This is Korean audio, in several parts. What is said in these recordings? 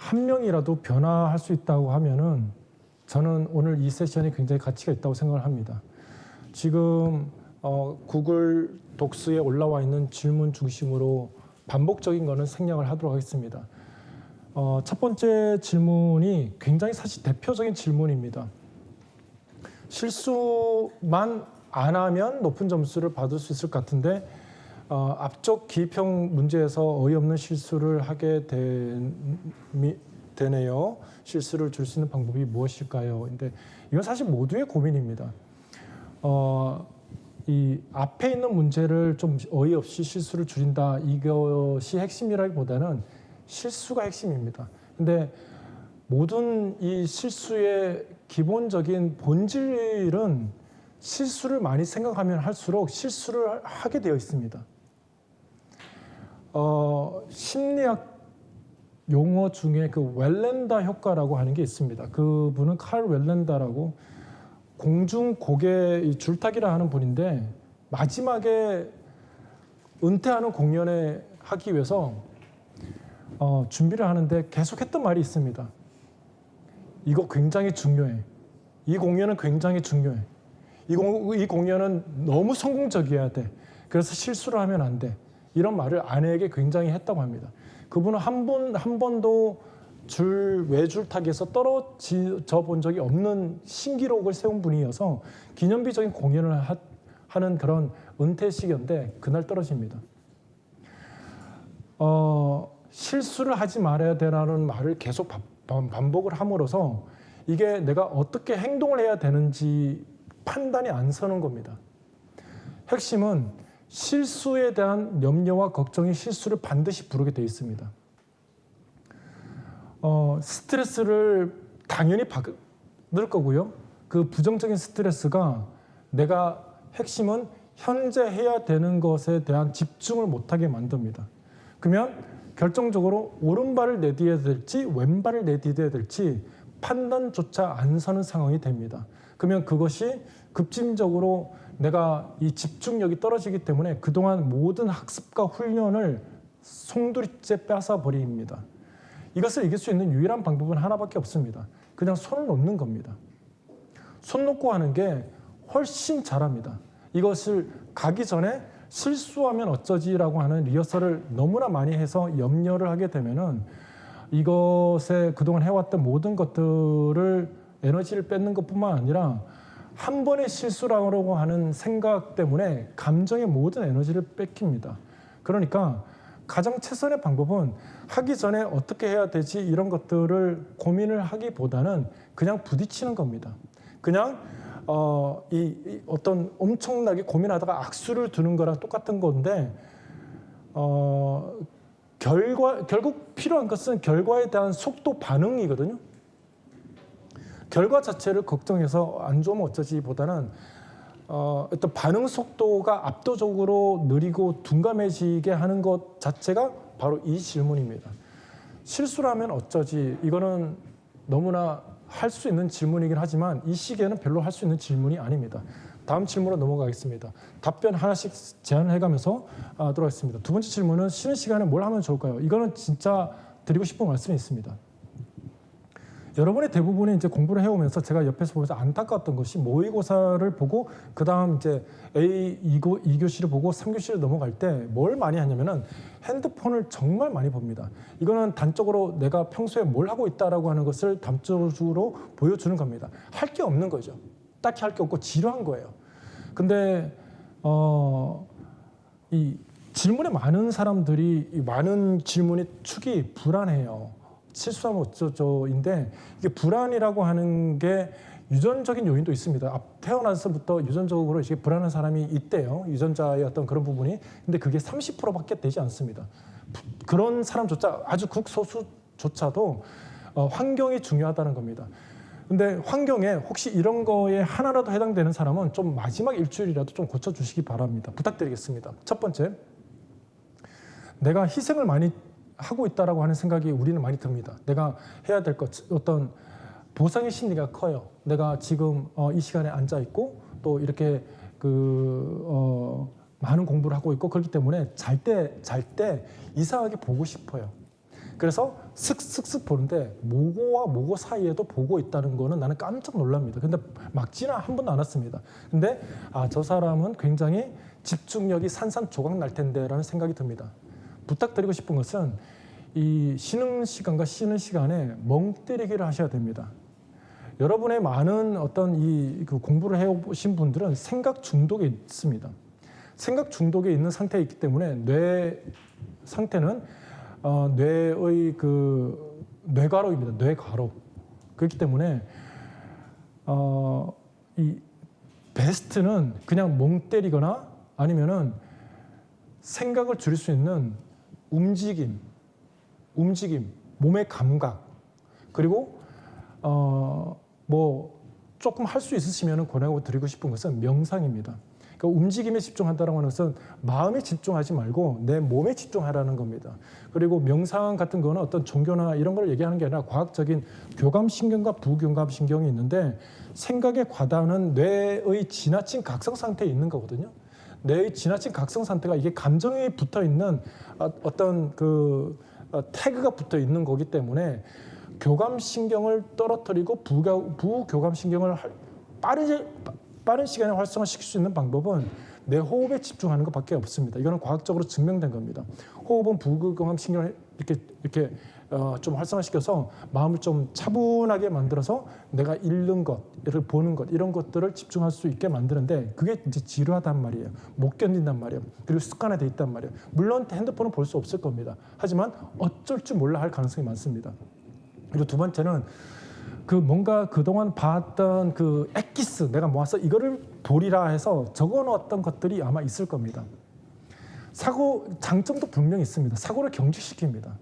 한 명이라도 변화할 수 있다고 하면은 저는 오늘 이 세션이 굉장히 가치가 있다고 생각을 합니다. 지금 구글 독스에 올라와 있는 질문 중심으로 반복적인 거는 생략을 하도록 하겠습니다. 첫 번째 질문이 굉장히 사실 대표적인 질문입니다. 실수만 안 하면 높은 점수를 받을 수 있을 것 같은데 앞쪽 기입형 문제에서 어이없는 실수를 하게 되네요. 실수를 줄 수 있는 방법이 무엇일까요? 근데 이건 사실 모두의 고민입니다. 이 앞에 있는 문제를 좀 어이없이 실수를 줄인다, 이것이 핵심이라기보다는 실수가 핵심입니다. 근데 모든 이 실수의 기본적인 본질은 실수를 많이 생각하면 할수록 실수를 하게 되어 있습니다. 심리학 용어 중에 그 웰렌다 효과라고 하는 게 있습니다. 그분은 칼 웰렌다라고 공중 고개 줄타기라 하는 분인데 마지막에 은퇴하는 공연에 하기 위해서 준비를 하는데 계속 했던 말이 있습니다. 이거 굉장히 중요해. 이 공연은 굉장히 중요해. 이 공연은 너무 성공적이어야 돼. 그래서 실수를 하면 안 돼. 이런 말을 아내에게 굉장히 했다고 합니다. 그분은 한 번도 외줄타기에서 떨어져 본 적이 없는 신기록을 세운 분이어서 기념비적인 공연을 하는 그런 은퇴식이었는데 그날 떨어집니다. 실수를 하지 말아야 되라는 말을 계속 반복을 함으로써 이게 내가 어떻게 행동을 해야 되는지 판단이 안 서는 겁니다. 핵심은 실수에 대한 염려와 걱정이 실수를 반드시 부르게 되어 있습니다. 스트레스를 당연히 받을 거고요. 그 부정적인 스트레스가 내가 핵심은 현재 해야 되는 것에 대한 집중을 못하게 만듭니다. 그러면 결정적으로 오른발을 내디뎌야 될지 왼발을 내디뎌야 될지 판단조차 안 서는 상황이 됩니다. 그러면 그것이 급진적으로 내가 이 집중력이 떨어지기 때문에 그동안 모든 학습과 훈련을 송두리째 뺏어버립니다. 이것을 이길 수 있는 유일한 방법은 하나밖에 없습니다. 그냥 손을 놓는 겁니다. 손 놓고 하는 게 훨씬 잘합니다. 이것을 가기 전에 실수하면 어쩌지라고 하는 리허설을 너무나 많이 해서 염려를 하게 되면은 이것에 그동안 해왔던 모든 것들을 에너지를 뺏는 것뿐만 아니라 한 번의 실수라고 하는 생각 때문에 감정의 모든 에너지를 뺏깁니다. 그러니까 가장 최선의 방법은 하기 전에 어떻게 해야 되지 이런 것들을 고민을 하기보다는 그냥 부딪히는 겁니다. 그냥 어떤 엄청나게 고민하다가 악수를 두는 거랑 똑같은 건데 결국 필요한 것은 결과에 대한 속도 반응이거든요. 결과 자체를 걱정해서 안 좋으면 어쩌지 보다는 어떤 반응 속도가 압도적으로 느리고 둔감해지게 하는 것 자체가 바로 이 질문입니다. 실수를 하면 어쩌지? 이거는 너무나 할 수 있는 질문이긴 하지만 이 시기에는 별로 할 수 있는 질문이 아닙니다. 다음 질문으로 넘어가겠습니다. 답변 하나씩 제안을 해가면서 들어가겠습니다. 두 번째 질문은 쉬는 시간에 뭘 하면 좋을까요? 이거는 진짜 드리고 싶은 말씀이 있습니다. 여러분의 대부분이 이제 공부를 해오면서 제가 옆에서 보면서 안타까웠던 것이 모의고사를 보고 그 다음 이제 A 2교시를 보고 3교시를 넘어갈 때 뭘 많이 하냐면은 핸드폰을 정말 많이 봅니다. 이거는 단적으로 내가 평소에 뭘 하고 있다라고 하는 것을 단적으로 보여주는 겁니다. 할 게 없는 거죠. 딱히 할 게 없고 지루한 거예요. 근데 이 질문에 많은 사람들이 이 많은 질문의 축이 불안해요. 실수하면 어쩌죠인데 이게 불안이라고 하는 게 유전적인 요인도 있습니다. 태어나서부터 유전적으로 이게 불안한 사람이 있대요. 유전자의 어떤 그런 부분이. 근데 그게 30%밖에 되지 않습니다. 그런 사람조차 아주 극소수조차도 환경이 중요하다는 겁니다. 근데 환경에 혹시 이런 거에 하나라도 해당되는 사람은 좀 마지막 일주일이라도 좀 고쳐주시기 바랍니다. 부탁드리겠습니다. 첫 번째, 내가 희생을 많이 하고 있다라고 하는 생각이 우리는 많이 듭니다. 내가 해야 될 것, 어떤 보상의 심리가 커요. 내가 지금 이 시간에 앉아 있고 또 이렇게 많은 공부를 하고 있고 그렇기 때문에 잘 때 이상하게 보고 싶어요. 그래서 슥슥슥 보는데 모고와 모고 사이에도 보고 있다는 거는 나는 깜짝 놀랍니다. 근데 막지는 한 번도 안 왔습니다. 근데 저 사람은 굉장히 집중력이 산산조각 날 텐데라는 생각이 듭니다. 부탁드리고 싶은 것은 이 쉬는 시간과 쉬는 시간에 멍 때리기를 하셔야 됩니다. 여러분의 많은 어떤 그 공부를 해오신 분들은 생각 중독에 있습니다. 생각 중독에 있는 상태에 있기 때문에 뇌 상태는 뇌의 그 뇌과록입니다. 뇌과록. 그렇기 때문에 이 베스트는 그냥 멍 때리거나 아니면은 생각을 줄일 수 있는 움직임, 몸의 감각, 그리고 뭐 조금 할 수 있으시면 권하고 드리고 싶은 것은 명상입니다. 그러니까 움직임에 집중한다는 것은 마음에 집중하지 말고 내 몸에 집중하라는 겁니다. 그리고 명상 같은 거는 어떤 종교나 이런 걸 얘기하는 게 아니라 과학적인 교감신경과 부교감신경이 있는데 생각에 과다는 뇌의 지나친 각성 상태에 있는 거거든요. 뇌의 지나친 각성 상태가 이게 감정에 붙어 있는 어떤 그 태그가 붙어 있는 거기 때문에 교감신경을 떨어뜨리고 부교감신경을 빠른 시간에 활성화시킬 수 있는 방법은 내 호흡에 집중하는 것밖에 없습니다. 이거는 과학적으로 증명된 겁니다. 호흡은 부교감신경을 이렇게 좀 활성화시켜서 마음을 좀 차분하게 만들어서 내가 읽는 것, 보는 것 이런 것들을 집중할 수 있게 만드는데 그게 이제 지루하단 말이에요. 못 견딘단 말이에요. 그리고 습관화돼 있단 말이에요. 물론 핸드폰은 볼 수 없을 겁니다. 하지만 어쩔 줄 몰라 할 가능성이 많습니다. 그리고 두 번째는 그 뭔가 그동안 봤던 그 엑기스 내가 모아서 이거를 보리라 해서 적어놓았던 것들이 아마 있을 겁니다. 사고 장점도 분명히 있습니다. 사고를 경직시킵니다.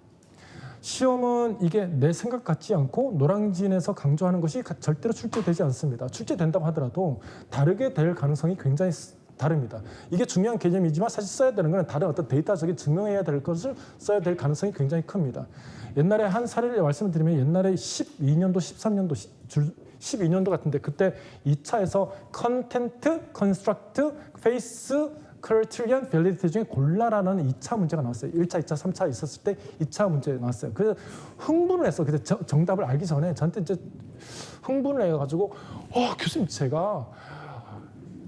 시험은 이게 내 생각 같지 않고 노량진에서 강조하는 것이 절대로 출제되지 않습니다. 출제된다고 하더라도 다르게 될 가능성이 굉장히 다릅니다. 이게 중요한 개념이지만 사실 써야 되는 것은 다른 어떤 데이터적인 증명해야 될 것을 써야 될 가능성이 굉장히 큽니다. 옛날에 한 사례를 말씀을 드리면 옛날에 12년도, 13년도, 12년도 같은데 그때 2차에서 컨텐트, 컨스트럭트, 페이스, 크라이테리언, 밸리디티 중에 골라라는 2차 문제가 나왔어요. 1차, 2차, 3차 있었을 때 2차 문제 나왔어요. 그래서 흥분을 했어. 그래서 정답을 알기 전에 저한테 이제 흥분을 해가지고 교수님 제가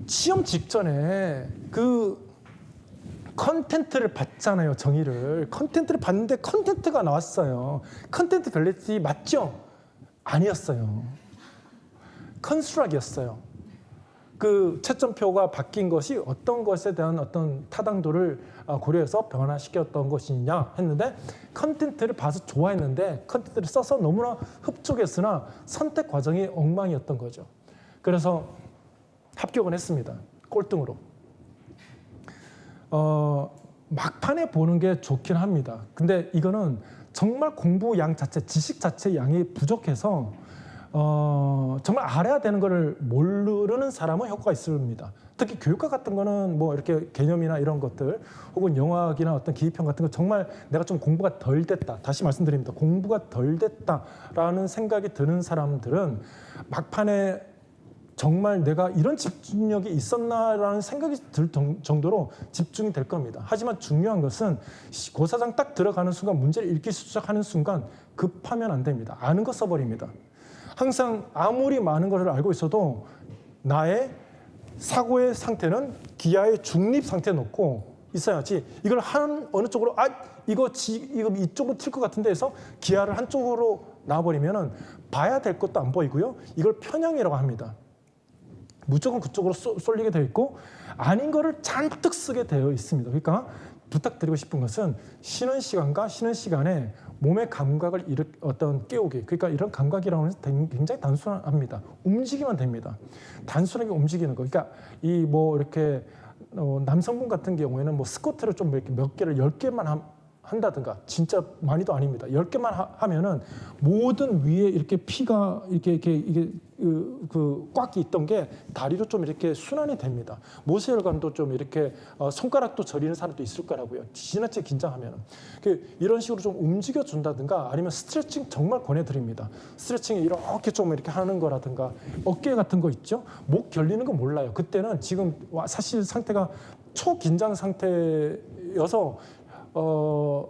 시험 직전에 그 컨텐트를 봤잖아요. 정의를. 컨텐트를 봤는데 컨텐트가 나왔어요. 컨텐트 밸리디티 맞죠? 아니었어요. 컨스트럭이었어요. 그 채점표가 바뀐 것이 어떤 것에 대한 어떤 타당도를 고려해서 변화시켰던 것이냐 했는데 컨텐트를 봐서 좋아했는데 컨텐트를 써서 너무나 흡족했으나 선택 과정이 엉망이었던 거죠. 그래서 합격은 했습니다. 꼴등으로. 막판에 보는 게 좋긴 합니다. 근데 이거는 정말 공부 양 자체, 지식 자체 양이 부족해서 정말 알아야 되는 거를 모르는 사람은 효과가 있습니다. 특히 교육과 같은 거는 뭐 이렇게 개념이나 이런 것들 혹은 영화학이나 어떤 기입형 같은 거 정말 내가 좀 공부가 덜 됐다. 다시 말씀드립니다. 공부가 덜 됐다라는 생각이 드는 사람들은 막판에 정말 내가 이런 집중력이 있었나라는 생각이 들 정도로 집중이 될 겁니다. 하지만 중요한 것은 고사장 딱 들어가는 순간 문제를 읽기 시작하는 순간 급하면 안 됩니다. 아는 거 써버립니다. 항상 아무리 많은 것을 알고 있어도 나의 사고의 상태는 기하의 중립 상태에 놓고 있어야지 이걸 어느 쪽으로 이거 이쪽으로 튈 것 같은데 해서 기하를 한쪽으로 놔버리면은 봐야 될 것도 안 보이고요. 이걸 편향이라고 합니다. 무조건 그쪽으로 쏠리게 되어 있고 아닌 거를 잔뜩 쓰게 되어 있습니다. 그러니까 부탁드리고 싶은 것은 쉬는 시간과 쉬는 시간에 몸의 감각을 깨우기. 그러니까 이런 감각이라는 것은 굉장히 단순합니다. 움직이면 됩니다. 단순하게 움직이는 거. 그러니까 이 뭐 이렇게 남성분 같은 경우에는 뭐 스쿼트를 좀 이렇게 몇 개를 10개만 한다든가 진짜 많이도 아닙니다. 10개만 하면은 모든 위에 이렇게 피가 이게 꽉 있던 게 다리로 좀 이렇게 순환이 됩니다. 모세혈관도 좀 이렇게 손가락도 저리는 사람도 있을 거라고요. 지나치게 긴장하면은 이런 식으로 좀 움직여 준다든가 아니면 스트레칭 정말 권해드립니다. 스트레칭 이렇게 좀 이렇게 하는 거라든가 어깨 같은 거 있죠. 목 결리는 거 몰라요. 그때는 지금 사실 상태가 초긴장 상태여서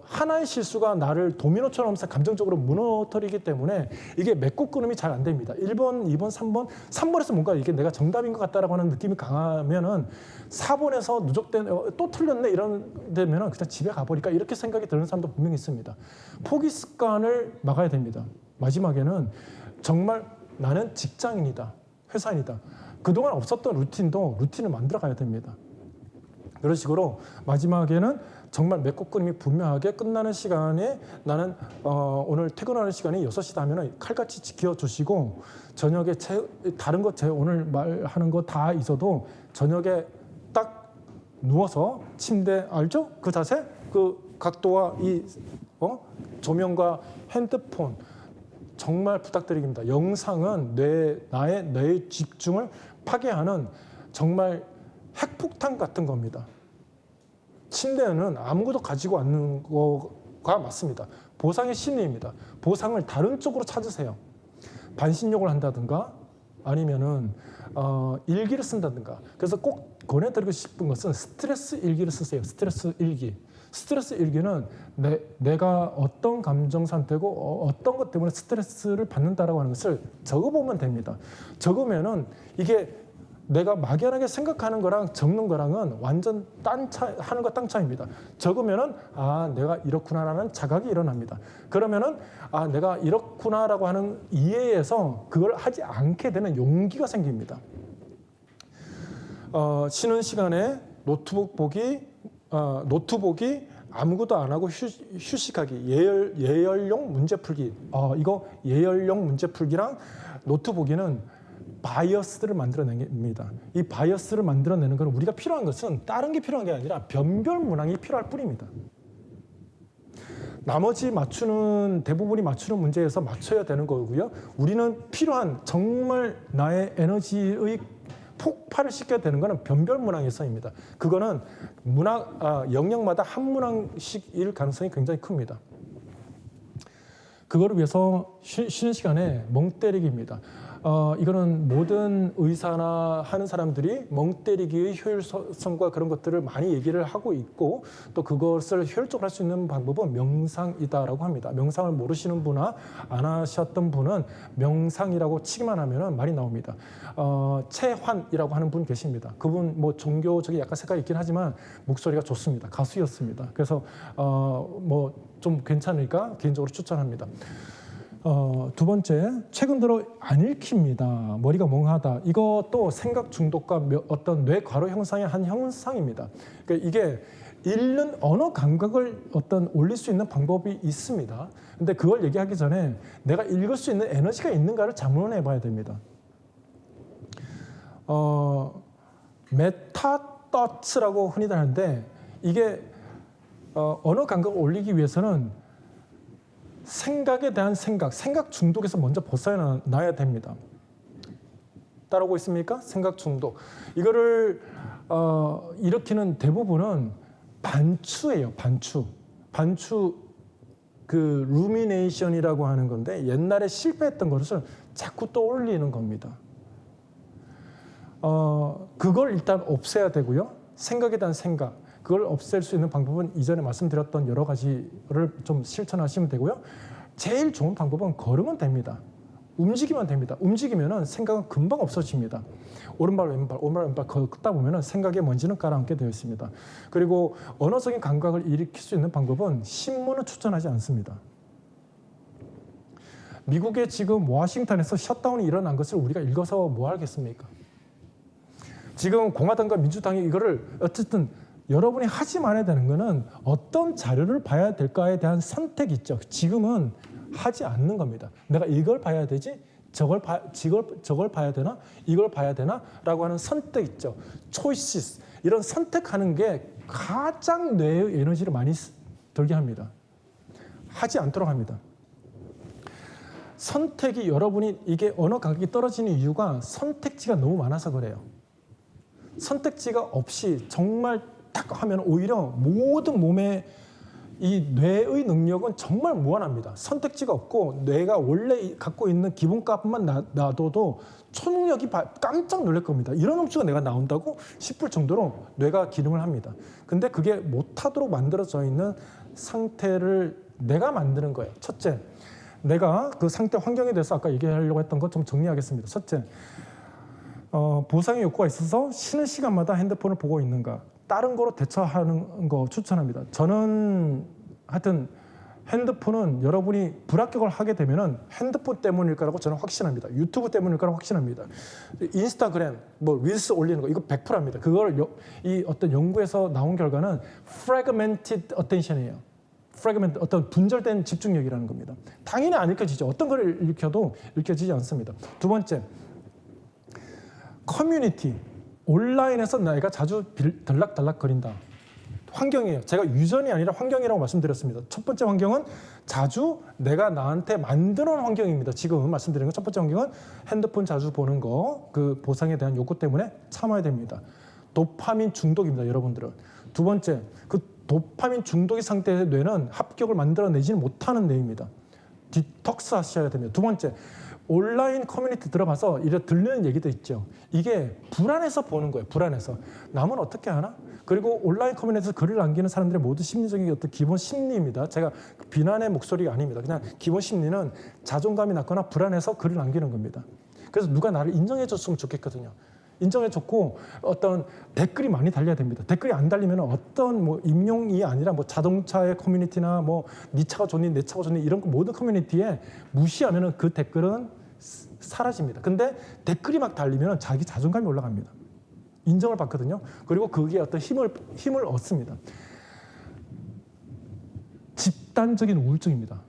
하나의 실수가 나를 도미노처럼 감정적으로 무너뜨리기 때문에 이게 맺고 끊음이 잘 안 됩니다. 1번, 2번, 3번, 3번에서 뭔가 이게 내가 정답인 것 같다라고 하는 느낌이 강하면은 4번에서 누적된 또 틀렸네 이런 데면은 그냥 집에 가버릴까 이렇게 생각이 드는 사람도 분명히 있습니다. 포기 습관을 막아야 됩니다. 마지막에는 정말 나는 직장인이다, 회사인이다. 그동안 없었던 루틴을 만들어 가야 됩니다. 그런 식으로 마지막에는 정말 맺고 끊임이 분명하게 끝나는 시간에 나는 오늘 퇴근하는 시간이 6시다 하면 칼같이 지켜주시고 저녁에 다른 것 오늘 말하는 거 다 있어도 저녁에 딱 누워서 침대 알죠? 그 자세? 그 각도와 이 조명과 핸드폰 정말 부탁드립니다. 영상은 나의 뇌의 집중을 파괴하는 정말 핵폭탄 같은 겁니다. 침대는 아무것도 가지고 않는 거가 맞습니다. 보상의 심리입니다. 보상을 다른 쪽으로 찾으세요. 반신욕을 한다든가 아니면은 일기를 쓴다든가. 그래서 꼭 권해드리고 싶은 것은 스트레스 일기를 쓰세요. 스트레스 일기. 스트레스 일기는 내가 어떤 감정 상태고 어떤 것 때문에 스트레스를 받는다라고 하는 것을 적어보면 됩니다. 적으면은 이게 내가 막연하게 생각하는 거랑 적는 거랑은 완전 하늘과 땅 차이입니다. 적으면은 내가 이렇구나라는 자각이 일어납니다. 그러면은 내가 이렇구나라고 하는 이해에서 그걸 하지 않게 되는 용기가 생깁니다. 쉬는 시간에 노트북이 아무것도 안 하고 휴식하기, 예열용 문제 풀기. 이거 예열용 문제 풀기랑 노트북이는 바이어스를 만들어냅니다. 이 바이어스를 만들어내는 것은 우리가 필요한 것은 다른 게 필요한 게 아니라 변별 문항이 필요할 뿐입니다. 나머지 대부분이 맞추는 문제에서 맞춰야 되는 거고요. 우리는 필요한 정말 나의 에너지의 폭발을 시켜야 되는 것은 변별 문항에서입니다. 그거는 영역마다 한 문항씩일 가능성이 굉장히 큽니다. 그거를 위해서 쉬는 시간에 멍 때리기입니다. 이거는 모든 의사나 하는 사람들이 멍 때리기의 효율성과 그런 것들을 많이 얘기를 하고 있고 또 그것을 효율적으로 할 수 있는 방법은 명상이다라고 합니다. 명상을 모르시는 분이나 안 하셨던 분은 명상이라고 치기만 하면 말이 나옵니다. 채환이라고 하는 분 계십니다. 그분 종교적인 약간 색깔이 있긴 하지만 목소리가 좋습니다. 가수였습니다. 그래서 좀 괜찮으니까 개인적으로 추천합니다. 두 번째, 최근 들어 안 읽힙니다. 머리가 멍하다. 이것도 생각 중독과 어떤 뇌 과로 형상의 한 형상입니다. 그러니까 이게 읽는 언어 감각을 올릴 수 있는 방법이 있습니다. 근데 그걸 얘기하기 전에 내가 읽을 수 있는 에너지가 있는가를 자문해 봐야 됩니다. 메타더츠라고 흔히들 하는데 이게 언어 감각을 올리기 위해서는 생각에 대한 생각 중독에서 먼저 벗어나야 됩니다. 따라오고 있습니까? 생각 중독. 이거를 일으키는 대부분은 반추예요. 반추 그 루미네이션이라고 하는 건데 옛날에 실패했던 것을 자꾸 떠올리는 겁니다. 그걸 일단 없애야 되고요. 생각에 대한 생각. 그걸 없앨 수 있는 방법은 이전에 말씀드렸던 여러 가지를 좀 실천하시면 되고요. 제일 좋은 방법은 걸으면 됩니다. 움직이면 됩니다. 움직이면은 생각은 금방 없어집니다. 오른발 왼발 걷다 보면은 생각의 먼지는 깔아앉게 되어 있습니다. 그리고 언어적인 감각을 일으킬 수 있는 방법은 신문을 추천하지 않습니다. 미국의 지금 워싱턴에서 셧다운이 일어난 것을 우리가 읽어서 뭐 하겠습니까? 지금 공화당과 민주당이 이거를 어쨌든 여러분이 하지 말아야 되는 것은 어떤 자료를 봐야 될까에 대한 선택이 있죠. 지금은 하지 않는 겁니다. 내가 이걸 봐야 되지? 저걸 봐야 되나? 이걸 봐야 되나? 라고 하는 선택 있죠. choices. 이런 선택하는 게 가장 뇌의 에너지를 많이 들게 합니다. 하지 않도록 합니다. 선택이 여러분이 이게 언어 감각이 떨어지는 이유가 선택지가 너무 많아서 그래요. 선택지가 없이 정말 딱 하면 오히려 모든 몸의 이 뇌의 능력은 정말 무한합니다. 선택지가 없고 뇌가 원래 갖고 있는 기본값만 놔둬도 초능력이 깜짝 놀랄 겁니다. 이런 흡수가 내가 나온다고 싶을 정도로 뇌가 기능을 합니다. 근데 그게 못하도록 만들어져 있는 상태를 내가 만드는 거예요. 첫째, 내가 그 상태 환경에 대해서 아까 얘기하려고 했던 것 좀 정리하겠습니다. 첫째, 보상의 욕구가 있어서 쉬는 시간마다 핸드폰을 보고 있는가? 다른 거로 대처하는 거 추천합니다. 저는 하여튼 핸드폰은 여러분이 불합격을 하게 되면은 핸드폰 때문일 거라고 저는 확신합니다. 유튜브 때문일 거라고 확신합니다. 인스타그램, 뭐 릴스 올리는 거 이거 100%입니다. 그걸 이 어떤 연구에서 나온 결과는 fragmented attention이에요. fragment, 어떤 분절된 집중력이라는 겁니다. 당연히 안 읽혀지죠. 어떤 걸 읽혀도 읽혀지지 않습니다. 두 번째, 커뮤니티. 온라인에서 내가 자주 들락달락거린다. 환경이에요. 제가 유전이 아니라 환경이라고 말씀드렸습니다. 첫 번째 환경은 자주 내가 나한테 만드는 환경입니다. 지금 말씀드린 건 첫 번째 환경은 핸드폰 자주 보는 거, 그 보상에 대한 욕구 때문에 참아야 됩니다. 도파민 중독입니다, 여러분들은. 두 번째, 그 도파민 중독의 상태의 뇌는 합격을 만들어내지는 못하는 뇌입니다. 디톡스 하셔야 됩니다. 두 번째, 온라인 커뮤니티 들어가서 이래 들리는 얘기도 있죠. 이게 불안해서 보는 거예요. 불안해서. 남은 어떻게 하나? 그리고 온라인 커뮤니티에서 글을 남기는 사람들의 모두 심리적인 어떤 기본 심리입니다. 제가 비난의 목소리가 아닙니다. 그냥 기본 심리는 자존감이 낮거나 불안해서 글을 남기는 겁니다. 그래서 누가 나를 인정해 줬으면 좋겠거든요. 인정해 줬고 어떤 댓글이 많이 달려야 됩니다. 댓글이 안 달리면 어떤 뭐 임용이 아니라 뭐 자동차의 커뮤니티나 뭐 네 차가 좋니 내 차가 좋니 이런 모든 커뮤니티에 무시하면은 그 댓글은 사라집니다. 근데 댓글이 막 달리면 자기 자존감이 올라갑니다. 인정을 받거든요. 그리고 그게 어떤 힘을 얻습니다. 집단적인 우울증입니다.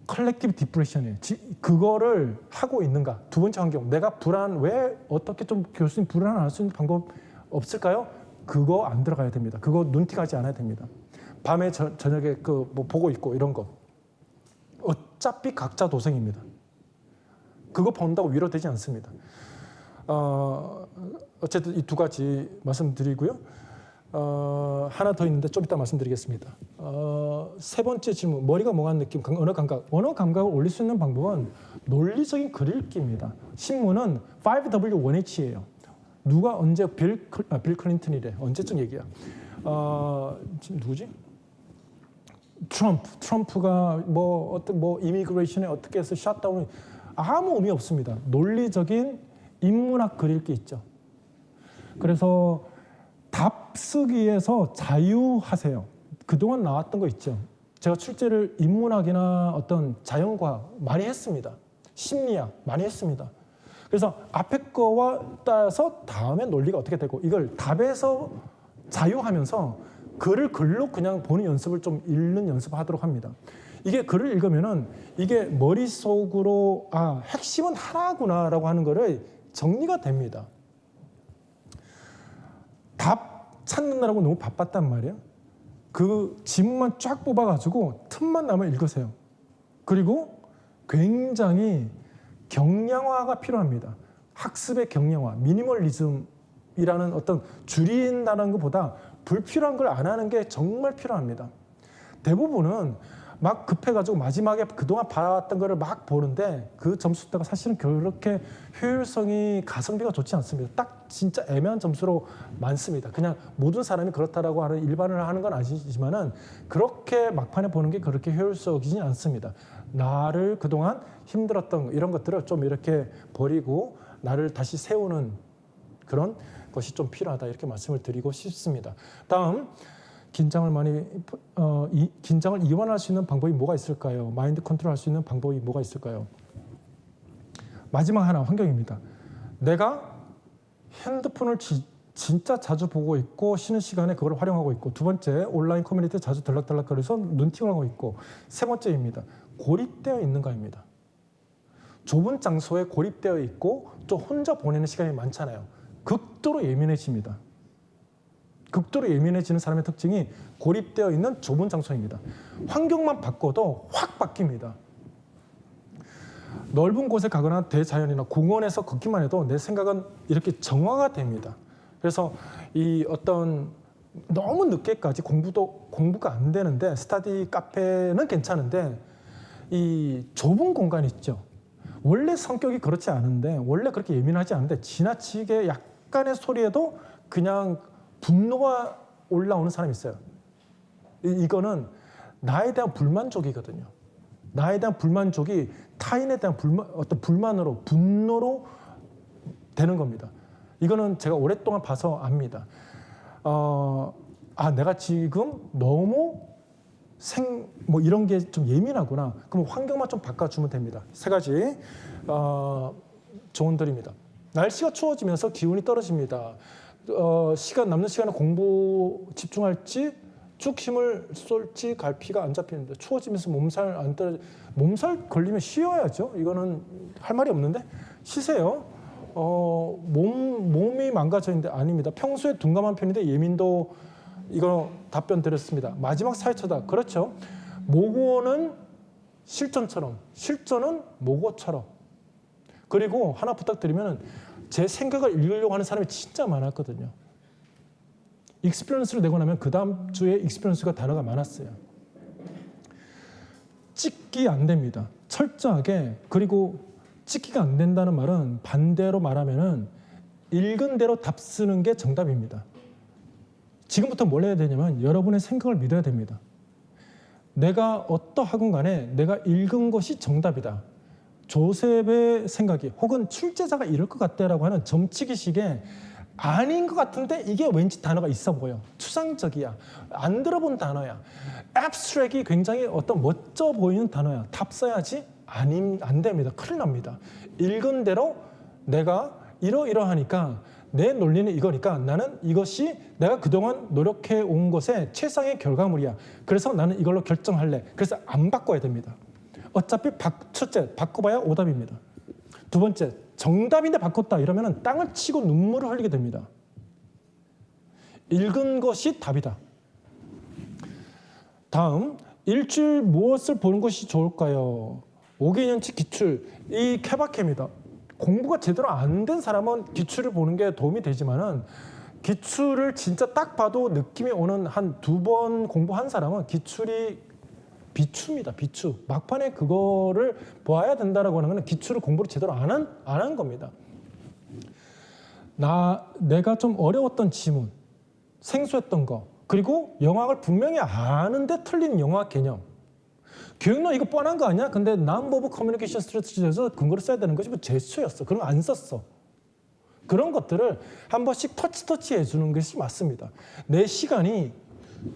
컬렉티브 디프레션이에요. 그거를 하고 있는가? 두 번째 환경. 내가 왜 어떻게 좀 교수님 불안할 수 있는 방법 없을까요? 그거 안 들어가야 됩니다. 그거 눈티 가지 않아야 됩니다. 밤에 저녁에 그 뭐 보고 있고 이런 거. 어차피 각자 도생입니다. 그거 본다고 위로되지 않습니다. 어쨌든 이 두 가지 말씀드리고요. 하나 더 있는데 좀 이따 말씀드리겠습니다. 세 번째 질문, 머리가 멍한 느낌, 언어 감각. 언어 감각을 올릴 수 있는 방법은 논리적인 글 읽기입니다. 신문은 5W1H예요. 누가 언제 빌 클린턴이래. 언제쯤 얘기야. 지금 누구지? 트럼프가 뭐 이미그레이션에 어떻게 해서 샷다운 아무 의미 없습니다. 논리적인 인문학 글 읽기 있죠. 그래서 답쓰기에서 자유하세요. 그동안 나왔던 거 있죠. 제가 출제를 인문학이나 어떤 자연과학 많이 했습니다. 심리학 많이 했습니다. 그래서 앞에 거와 따라서 다음에 논리가 어떻게 되고 이걸 답에서 자유하면서 글을 글로 그냥 보는 연습을 좀 읽는 연습하도록 합니다. 이게 글을 읽으면은 이게 머릿속으로 핵심은 하나구나라고 하는 거를 정리가 됩니다. 답 찾느라고 너무 바빴단 말이에요. 그 지문만 쫙 뽑아가지고 틈만 나면 읽으세요. 그리고 굉장히 경량화가 필요합니다. 학습의 경량화, 미니멀리즘이라는 어떤 줄인다는 것보다 불필요한 걸 안 하는 게 정말 필요합니다. 대부분은 막 급해가지고 마지막에 그동안 봐왔던 거를 막 보는데 그 점수대가 사실은 그렇게 효율성이 가성비가 좋지 않습니다. 딱 진짜 애매한 점수로 많습니다. 그냥 모든 사람이 그렇다라고 하는 일반을 하는 건 아니지만은 그렇게 막판에 보는 게 그렇게 효율적이지 않습니다. 나를 그동안 힘들었던 이런 것들을 좀 이렇게 버리고 나를 다시 세우는 그런 것이 좀 필요하다 이렇게 말씀을 드리고 싶습니다. 다음. 긴장을 이완할 수 있는 방법이 뭐가 있을까요? 마인드 컨트롤할 수 있는 방법이 뭐가 있을까요? 마지막 하나, 환경입니다. 내가 핸드폰을 진짜 자주 보고 있고 쉬는 시간에 그걸 활용하고 있고 두 번째, 온라인 커뮤니티에 자주 들락달락거려서 눈팅을 하고 있고 세 번째입니다. 고립되어 있는가입니다. 좁은 장소에 고립되어 있고 또 혼자 보내는 시간이 많잖아요. 극도로 예민해집니다. 극도로 예민해지는 사람의 특징이 고립되어 있는 좁은 장소입니다. 환경만 바꿔도 확 바뀝니다. 넓은 곳에 가거나 대자연이나 공원에서 걷기만 해도 내 생각은 이렇게 정화가 됩니다. 그래서 이 어떤 너무 늦게까지 공부가 안 되는데 스터디 카페는 괜찮은데 이 좁은 공간 있죠. 원래 성격이 그렇지 않은데 원래 그렇게 예민하지 않은데 지나치게 약간의 소리에도 그냥 분노가 올라오는 사람이 있어요. 이거는 나에 대한 불만족이거든요. 나에 대한 불만족이 타인에 대한 어떤 불만으로 분노로 되는 겁니다. 이거는 제가 오랫동안 봐서 압니다. 내가 지금 너무 뭐 이런 게 좀 예민하구나. 그럼 환경만 좀 바꿔주면 됩니다. 세 가지 조언드립니다. 날씨가 추워지면서 기운이 떨어집니다. 남는 시간에 공부 집중할지 쭉 힘을 쏠지 갈피가 안 잡히는데 추워지면서 몸살 걸리면 쉬어야죠. 이거는 할 말이 없는데 쉬세요. 몸이 망가져 있는데 아닙니다. 평소에 둔감한 편인데 예민도 이거 답변 드렸습니다. 마지막 사회처다. 그렇죠. 모고는 실전처럼, 실전은 모고처럼. 그리고 하나 부탁드리면 제 생각을 읽으려고 하는 사람이 진짜 많았거든요. 익스피리언스를 내고 나면 그 다음 주에 익스피리언스가 단어가 많았어요. 찍기 안 됩니다. 철저하게. 그리고 찍기가 안 된다는 말은 반대로 말하면은 읽은 대로 답 쓰는 게 정답입니다. 지금부터 뭘 해야 되냐면 여러분의 생각을 믿어야 됩니다. 내가 어떠하건 간에 내가 읽은 것이 정답이다. 조셉의 생각이 혹은 출제자가 이럴 것 같다라고 하는 점치기식의 아닌 것 같은데 이게 왠지 단어가 있어 보여. 추상적이야. 안 들어본 단어야. abstract이 굉장히 어떤 멋져 보이는 단어야. 답 써야지? 안 됩니다. 큰일 납니다. 읽은 대로 내가 이러하니까 내 논리는 이거니까 나는 이것이 내가 그동안 노력해 온 것의 최상의 결과물이야. 그래서 나는 이걸로 결정할래. 그래서 안 바꿔야 됩니다. 어차피 첫째, 바꿔봐야 오답입니다. 두 번째, 정답인데 바꿨다 이러면 땅을 치고 눈물을 흘리게 됩니다. 읽은 것이 답이다. 다음, 일주일 무엇을 보는 것이 좋을까요? 5개년치 기출, 이 케바케입니다. 공부가 제대로 안 된 사람은 기출을 보는 게 도움이 되지만은 기출을 진짜 딱 봐도 느낌이 오는 한 2번 공부한 사람은 기출이 비추입니다. 비추. 막판에 그거를 보아야 된다라고 하는 것은 기출을 공부를 제대로 안 한 겁니다. 내가 좀 어려웠던 지문, 생소했던 거, 그리고 영학을 분명히 아는데 틀린 영학 개념. 교육론 이거 뻔한 거 아니야? 근데 Non-verbal Communication Strategi에서 근거를 써야 되는 것이 제스처였어. 그런 거 안 썼어. 그런 것들을 한 번씩 터치 해주는 것이 맞습니다. 내 시간이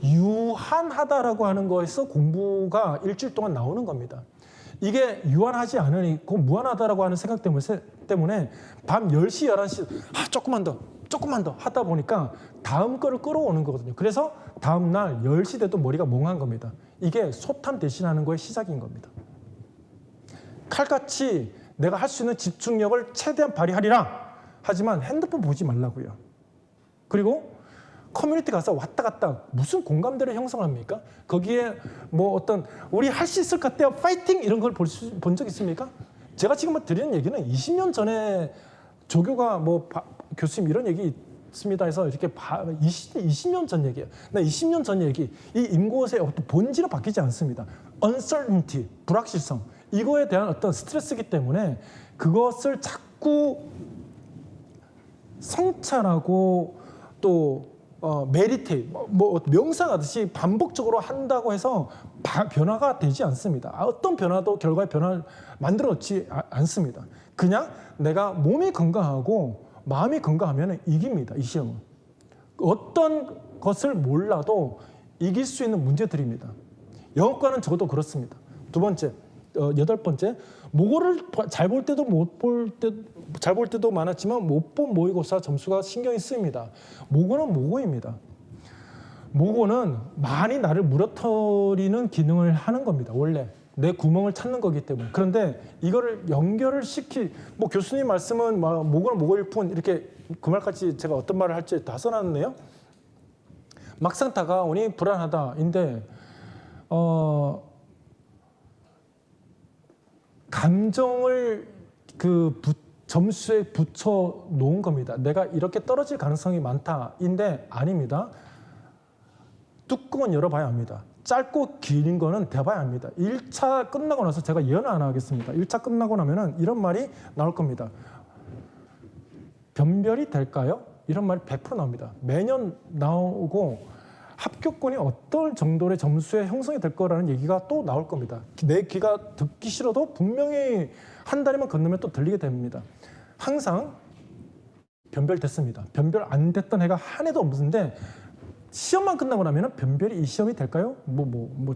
유한하다라고 하는 거에서 공부가 일주일 동안 나오는 겁니다. 이게 유한하지 않으니 무한하다라고 하는 생각 때문에 밤 10시, 11시 조금만 더 하다 보니까 다음 거를 끌어오는 거거든요. 그래서 다음 날 10시 돼도 머리가 멍한 겁니다. 이게 소탐 대신하는 거의 시작인 겁니다. 칼같이 내가 할 수 있는 집중력을 최대한 발휘하리라. 하지만 핸드폰 보지 말라고요. 그리고 커뮤니티 가서 왔다 갔다 무슨 공감대를 형성합니까? 거기에 뭐 어떤 우리 할 수 있을 것 같아요. 파이팅! 이런 걸 본 적 있습니까? 제가 지금 드리는 얘기는 20년 전에 조교가 교수님 이런 얘기 있습니다 해서 이렇게 20년 전 얘기예요. 나 20년 전 얘기, 이 인고의 어떤 본질은 바뀌지 않습니다. uncertainty, 불확실성, 이거에 대한 어떤 스트레스이기 때문에 그것을 자꾸 성찰하고 또 메디테이트, 명상하듯이 반복적으로 한다고 해서 변화가 되지 않습니다. 어떤 변화도 결과의 변화를 만들어 놓지 않습니다. 그냥 내가 몸이 건강하고 마음이 건강하면 이깁니다. 이 시험은. 어떤 것을 몰라도 이길 수 있는 문제들입니다. 영어과는 적어도 그렇습니다. 두 번째, 8번째, 모고를 잘 볼 때도 잘 볼 때도 많았지만 못 본 모의고사 점수가 신경이 쓰입니다. 모고는 모고입니다. 모고는 많이 나를 물어터리는 기능을 하는 겁니다. 원래 내 구멍을 찾는 거기 때문에. 그런데 이거를 연결을 교수님 말씀은 모고는 모고일 뿐 이렇게 그 말까지 제가 어떤 말을 할지 다 써놨네요. 막상 다가오니 불안하다인데 감정을 점수에 붙여 놓은 겁니다. 내가 이렇게 떨어질 가능성이 많다인데 아닙니다. 뚜껑은 열어봐야 합니다. 짧고 긴 거는 대봐야 합니다. 1차 끝나고 나서 제가 예언을 하나 하겠습니다. 1차 끝나고 나면은 이런 말이 나올 겁니다. 변별이 될까요? 이런 말이 100% 나옵니다. 매년 나오고 합격권이 어떤 정도의 점수에 형성이 될 거라는 얘기가 또 나올 겁니다. 내 귀가 듣기 싫어도 분명히 한 다리만 건너면 또 들리게 됩니다. 항상 변별됐습니다. 변별 안 됐던 해가 한 해도 없는데 시험만 끝나고 나면 변별이 이 시험이 될까요?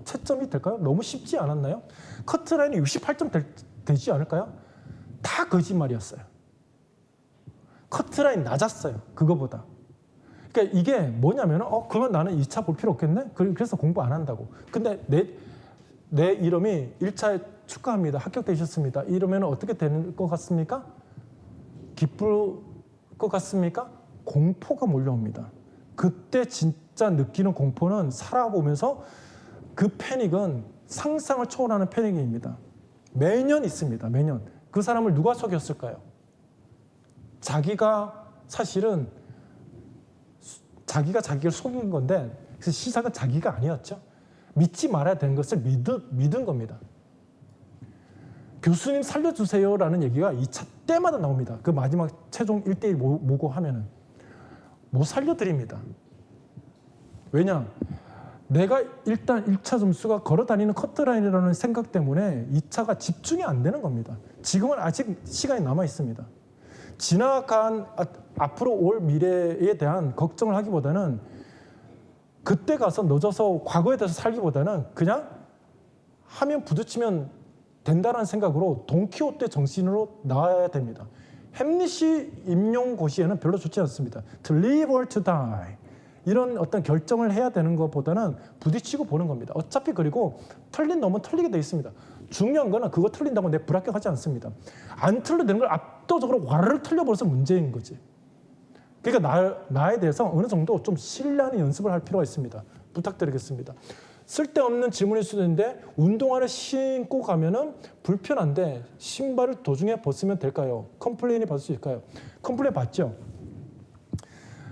채점이 될까요? 너무 쉽지 않았나요? 커트라인이 68점 되지 않을까요? 다 거짓말이었어요. 커트라인 낮았어요. 그거보다. 그러니까 이게 뭐냐면 그러면 나는 2차 볼 필요 없겠네? 그래서 공부 안 한다고. 근데 내 이름이 1차에 축하합니다. 합격되셨습니다. 이러면 어떻게 되는 것 같습니까? 기쁠 것 같습니까? 공포가 몰려옵니다. 그때 진짜 느끼는 공포는 살아보면서 그 패닉은 상상을 초월하는 패닉입니다. 매년 있습니다. 매년. 그 사람을 누가 속였을까요? 자기가 사실은 자기가 자기를 속인 건데 그 시작은 자기가 아니었죠. 믿지 말아야 되는 것을 믿은 겁니다. 교수님 살려주세요라는 얘기가 2차 때마다 나옵니다. 그 마지막 최종 1대1 모고 하면은 못 살려드립니다. 왜냐? 내가 일단 1차 점수가 걸어다니는 커트라인이라는 생각 때문에 2차가 집중이 안 되는 겁니다. 지금은 아직 시간이 남아 있습니다. 지나간 앞으로 올 미래에 대한 걱정을 하기보다는 그때 가서 늦어서 과거에 대해서 살기보다는 그냥 하면 부딪히면 된다는 생각으로 돈키호테 정신으로 나와야 됩니다. 햄릿이 임용고시에는 별로 좋지 않습니다. To live or to die. 이런 어떤 결정을 해야 되는 것보다는 부딪히고 보는 겁니다. 어차피 그리고 틀린 놈은 틀리게 돼 있습니다. 중요한 거는 그거 틀린다고 내 불합격하지 않습니다. 안 틀려도 되는 걸 압도적으로 와르르 틀려버려서 문제인 거지. 그러니까 나에 대해서 어느 정도 좀 신뢰하는 연습을 할 필요가 있습니다. 부탁드리겠습니다. 쓸데없는 질문일 수도 있는데 운동화를 신고 가면은 불편한데 신발을 도중에 벗으면 될까요? 컴플레인이 받을 수 있을까요? 컴플레인 받죠.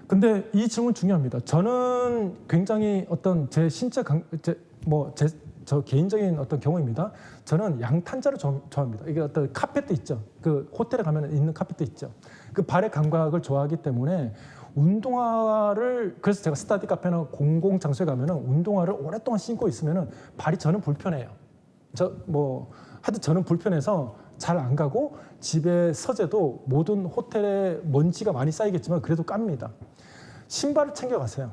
근데 이 질문 중요합니다. 저는 굉장히 어떤 제 신체 저 개인적인 어떤 경우입니다. 저는 양탄자를 좋아합니다. 이게 어떤 카펫도 있죠. 그 호텔에 가면 있는 카펫도 있죠. 그 발의 감각을 좋아하기 때문에 운동화를 그래서 제가 스터디 카페나 공공 장소에 가면은 운동화를 오랫동안 신고 있으면은 발이 저는 불편해요. 하여튼 저는 불편해서 잘 안 가고 집에 서재도 모든 호텔에 먼지가 많이 쌓이겠지만 그래도 깝니다. 신발을 챙겨가세요.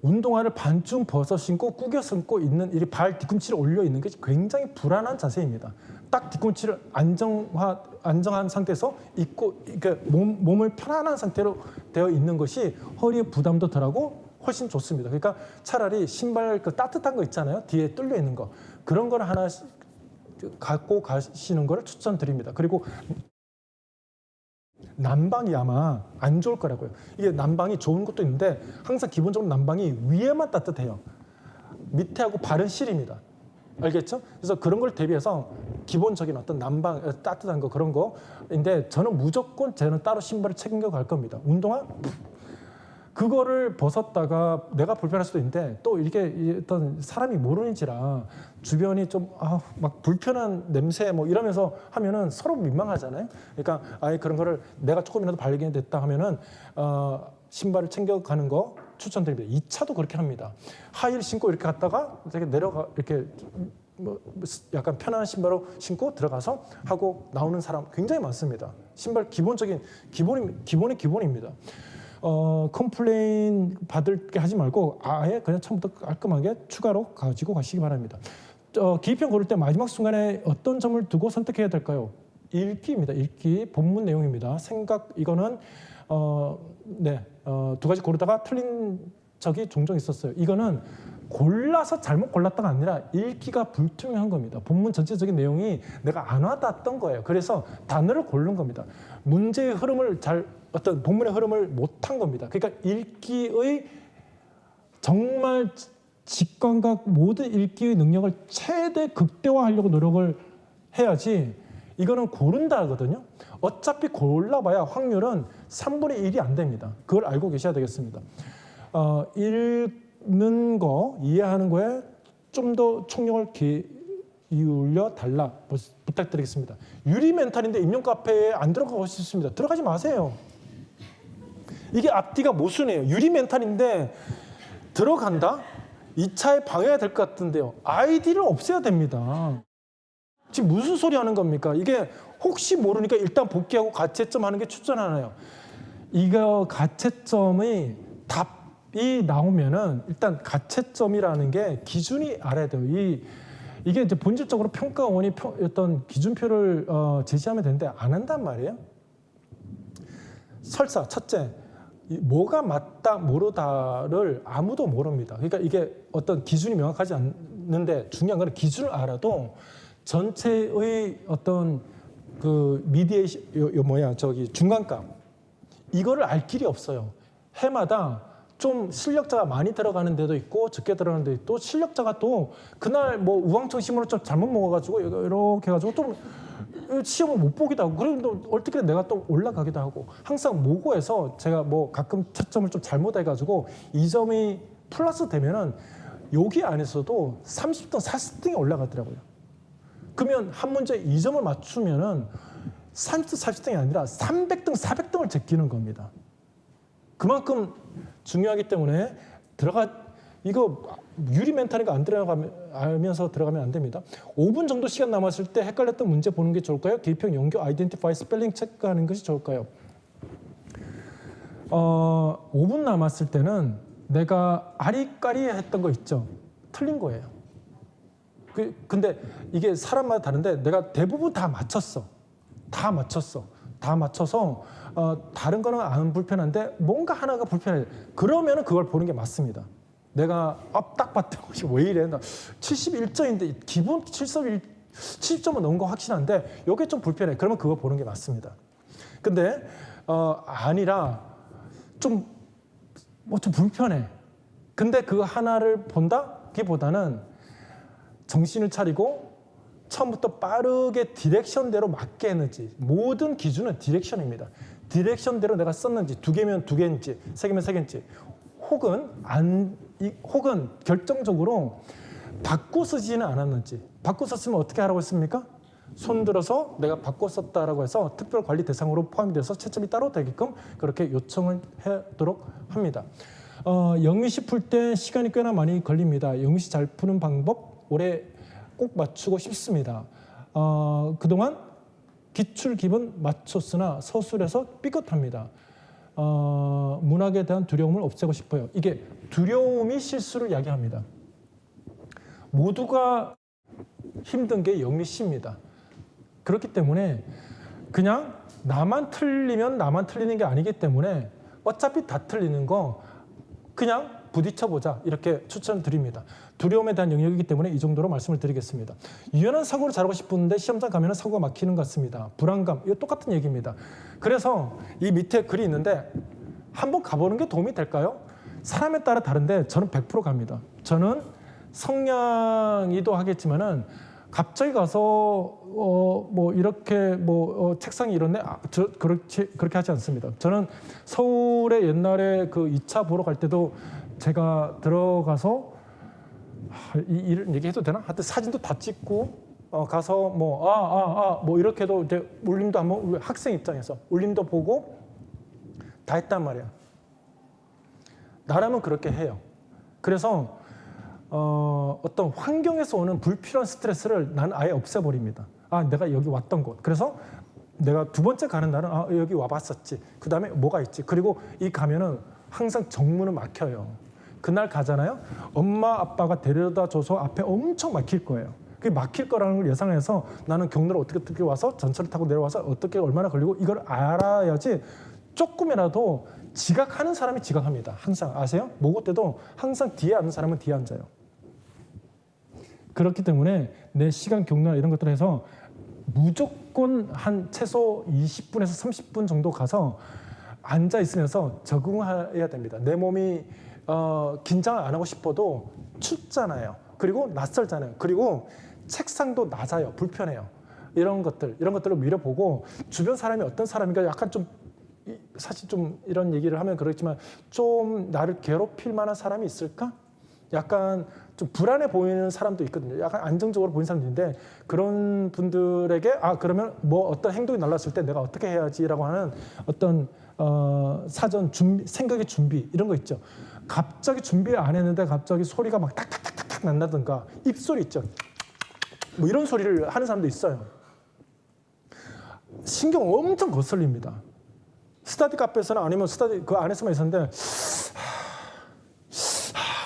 운동화를 반쯤 벗어 신고 구겨 신고 있는 이 발 뒤꿈치를 올려 있는 게 굉장히 불안한 자세입니다. 딱 뒤꿈치를 안정한 상태에서 있고 그러니까 몸을 편안한 상태로 되어 있는 것이 허리에 부담도 덜하고 훨씬 좋습니다. 그러니까 차라리 신발 그 따뜻한 거 있잖아요. 뒤에 뚫려 있는 거 그런 걸 하나 갖고 가시는 걸 추천드립니다. 그리고 난방이 아마 안 좋을 거라고요. 이게 난방이 좋은 것도 있는데 항상 기본적으로 난방이 위에만 따뜻해요. 밑에하고 발은 시립니다. 알겠죠? 그래서 그런 걸 대비해서 기본적인 어떤 난방 따뜻한 거 그런 거인데 저는 무조건 따로 신발을 챙겨 갈 겁니다. 운동화? 그거를 벗었다가 내가 불편할 수도 있는데 또 이렇게 어떤 사람이 모르는지라 주변이 좀 막 불편한 냄새 뭐 이러면서 하면은 서로 민망하잖아요. 그러니까 아예 그런 거를 내가 조금이라도 발견됐다 하면은 신발을 챙겨가는 거 추천드립니다. 2차도 그렇게 합니다. 하이힐 신고 이렇게 갔다가 이렇게 내려가 이렇게 약간 편안한 신발로 신고 들어가서 하고 나오는 사람 굉장히 많습니다. 신발 기본의 기본입니다. 컴플레인 받을게 하지 말고 아예 그냥 처음부터 깔끔하게 추가로 가지고 가시기 바랍니다. 기입편 고를 때 마지막 순간에 어떤 점을 두고 선택해야 될까요? 읽기입니다. 읽기 본문 내용입니다. 생각 이거는 두 가지 고르다가 틀린 적이 종종 있었어요. 이거는 골라서 잘못 골랐다가 아니라 읽기가 불투명한 겁니다. 본문 전체적인 내용이 내가 안 와닿았던 거예요. 그래서 단어를 고른 겁니다. 문제의 흐름을 어떤 본문의 흐름을 못한 겁니다. 그러니까 읽기의 정말 직관각 모든 읽기의 능력을 최대 극대화하려고 노력을 해야지 이거는 고른다 하거든요. 어차피 골라봐야 확률은 3분의 1이 안 됩니다. 그걸 알고 계셔야 되겠습니다. 읽는 거, 이해하는 거에 좀 더 총력을 기울여 달라 부탁드리겠습니다. 유리 멘탈인데 임용 카페에 안 들어가고 싶습니다. 들어가지 마세요. 이게 앞뒤가 모순이에요. 유리 멘탈인데 들어간다? 2차에 방해가 될 것 같은데요. 아이디를 없애야 됩니다. 지금 무슨 소리 하는 겁니까? 이게 혹시 모르니까 일단 복귀하고 가채점 하는 게 추천하나요? 이거 가채점의 답이 나오면은 일단 가채점이라는 게 기준이 알아야 돼요. 이게 이제 본질적으로 평가원이 어떤 기준표를 제시하면 되는데 안 한단 말이에요. 설사 첫째, 뭐가 맞다 모르다를 아무도 모릅니다. 그러니까 이게 어떤 기준이 명확하지 않는데 중요한 건 기준을 알아도 전체의 어떤 그 미디에이션 중간값 이거를 알 길이 없어요. 해마다 좀 실력자가 많이 들어가는 데도 있고 적게 들어가는 데도 있고 실력자가 또 그날 뭐 우황청심으로 좀 잘못 먹어가지고 이렇게 해가지고 좀 시험을 못 보기도 하고 그래도 어떻게 내가 또 올라가기도 하고 항상 모고에서 제가 뭐 가끔 채점을 좀 잘못해가지고 2점이 플러스 되면은 여기 안에서도 30등, 40등이 올라가더라고요. 그러면 한 문제 2점을 맞추면은 30등, 40등이 아니라 300등, 400등을 제끼는 겁니다. 그만큼 중요하기 때문에 이거 유리 멘탈이가 안 알면서 들어가면 안 됩니다. 5분 정도 시간 남았을 때 헷갈렸던 문제 보는 게 좋을까요? 기입형, 연교, 아이덴티파이, 스펠링 체크하는 것이 좋을까요? 5분 남았을 때는 내가 아리까리 했던 거 있죠? 틀린 거예요. 근데 이게 사람마다 다른데 내가 대부분 다 맞췄어. 다 맞춰서 다른 거는 안 불편한데 뭔가 하나가 불편해. 그러면은 그걸 보는 게 맞습니다. 내가 딱 봤더니 왜 이래? 나 71점인데 기본 70점은 넘은 거 확실한데 이게 좀 불편해. 그러면 그거 보는 게 맞습니다. 근데 아니라 좀 불편해. 근데 그 하나를 본다기보다는 정신을 차리고 처음부터 빠르게 디렉션대로 맞게 했는지 모든 기준은 디렉션입니다. 디렉션대로 내가 썼는지 2개면 2개인지 3개면 3개인지 혹은 결정적으로 바꿔 쓰지는 않았는지 바꿔 썼으면 어떻게 하라고 했습니까? 손들어서 내가 바꿔 썼다라고 해서 특별관리 대상으로 포함이 돼서 채점이 따로 되게끔 그렇게 요청을 하도록 합니다. 영미시 풀 때 시간이 꽤나 많이 걸립니다. 영미시 잘 푸는 방법 올해 꼭 맞추고 싶습니다. 그동안 기출 기본 맞췄으나 서술에서 삐끗합니다. 문학에 대한 두려움을 없애고 싶어요. 이게 두려움이 실수를 야기합니다. 모두가 힘든 게 영미시입니다. 그렇기 때문에 그냥 나만 틀리면 나만 틀리는 게 아니기 때문에 어차피 다 틀리는 거 그냥 부딪혀보자 이렇게 추천드립니다. 두려움에 대한 영역이기 때문에 이 정도로 말씀을 드리겠습니다. 유연한 사고를 잘하고 싶은데 시험장 가면 사고가 막히는 것 같습니다. 불안감, 이거 똑같은 얘기입니다. 그래서 이 밑에 글이 있는데 한번 가보는 게 도움이 될까요? 사람에 따라 다른데 저는 100% 갑니다. 저는 성향이도 하겠지만은 갑자기 가서 뭐 이렇게 책상이 이렇네 그렇게 하지 않습니다. 저는 서울에 옛날에 그 2차 보러 갈 때도 제가 들어가서 이런 얘기해도 되나? 하여튼 사진도 다 찍고 가서 뭐 이렇게도 이제 울림도 한번 학생 입장에서 울림도 보고 다 했단 말이야. 나라면 그렇게 해요. 그래서 어떤 환경에서 오는 불필요한 스트레스를 난 아예 없애버립니다. 내가 여기 왔던 곳. 그래서 내가 2번째 가는 날은 여기 와봤었지. 그 다음에 뭐가 있지. 그리고 이 가면은 항상 정문은 막혀요. 그날 가잖아요. 엄마 아빠가 데려다 줘서 앞에 엄청 막힐 거예요. 그게 막힐 거라는 걸 예상해서 나는 경로를 어떻게 와서 전철을 타고 내려와서 어떻게 얼마나 걸리고 이걸 알아야지 조금이라도 지각하는 사람이 지각합니다. 항상 아세요? 모고 때도 항상 뒤에 앉는 사람은 뒤에 앉아요. 그렇기 때문에 내 시간 경로나 이런 것들을 해서 무조건 한 최소 20분에서 30분 정도 가서 앉아 있으면서 적응해야 됩니다. 내 몸이 긴장을 안 하고 싶어도 춥잖아요. 그리고 낯설잖아요. 그리고 책상도 낮아요. 불편해요. 이런 것들을 미뤄보고 주변 사람이 어떤 사람인가 약간 좀 사실 좀 이런 얘기를 하면 그렇지만 좀 나를 괴롭힐 만한 사람이 있을까? 약간 좀 불안해 보이는 사람도 있거든요. 약간 안정적으로 보이는 사람도 있는데 그런 분들에게 그러면 뭐 어떤 행동이 날랐을 때 내가 어떻게 해야지라고 하는 어떤 사전 준비, 생각의 준비 이런 거 있죠. 갑자기 준비를 안 했는데 갑자기 소리가 막 탁탁탁탁 난다든가 입소리 있죠. 뭐 이런 소리를 하는 사람도 있어요. 신경 엄청 거슬립니다. 스터디 카페에서는 아니면 스터디 그 안에서만 있었는데